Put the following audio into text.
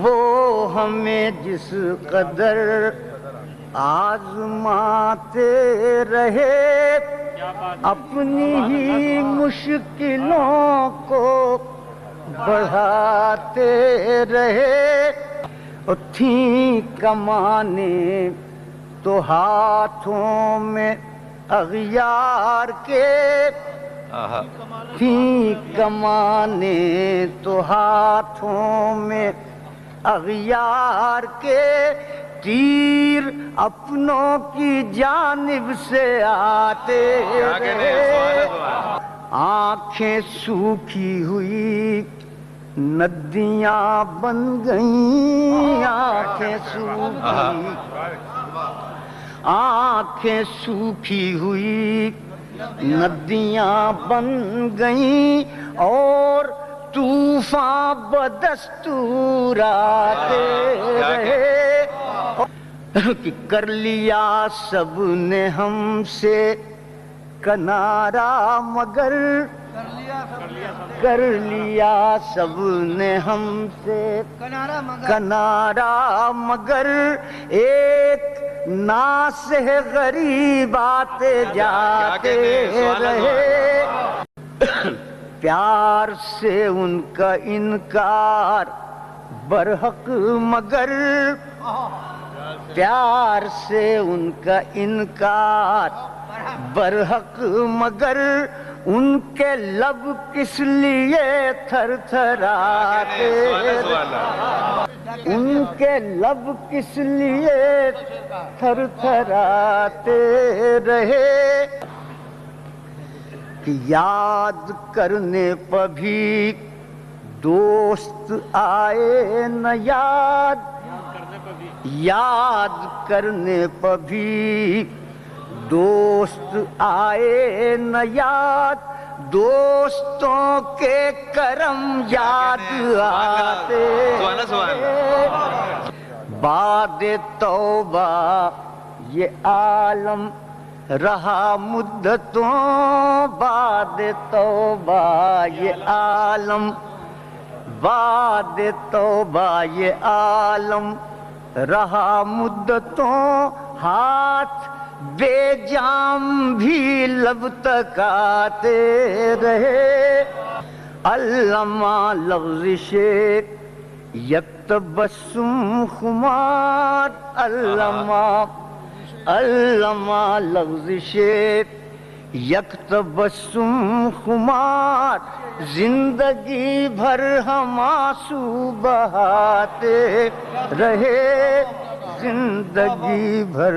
وہ ہمیں جس قدر آزماتے رہے اپنی ہی مشکلوں کو بڑھاتے رہے تھیں کمانیں تو ہاتھوں میں اغیار کے تھیں کمانیں تو ہاتھوں میں اغیار کے تیر اپنوں کی جانب سے آتے رہے آنکھیں سوکھی ہوئی ندیاں بن گئیں آنکھیں سوکھی ہوئی ندیاں بن گئیں اور طوفان بدستور آتے رہے کہ کر لیا سب نے ہم سے کنارہ مگر کر لیا سب نے ہم سے کنارہ مگر ایک ناصح غریب آتے جاتے رہے پیار سے ان کا انکار برحق مگر پیار سے ان کا انکار برحق مگر ان کے لب کس لیے تھر تھراتے ان کے لب کس لیے تھر تھراتے رہے کہ یاد کرنے پر بھی دوست آئے نہ یاد کرنے پر بھی دوست آئے نہ یاد دوستوں کے کرم یاد آتے بعد توبہ یہ عالم رہا مدتوں بعد توبہ یہ عالم بعد توبہ یہ عالم رہا مدتوں ہاتھ بے جام بھی لب تک آتے رہے علامہ لغزش یک تبسم خمار علامہ لغزش یک تبسم خمار زندگی بھر ہم آنسو بہاتے رہے زندگی بھر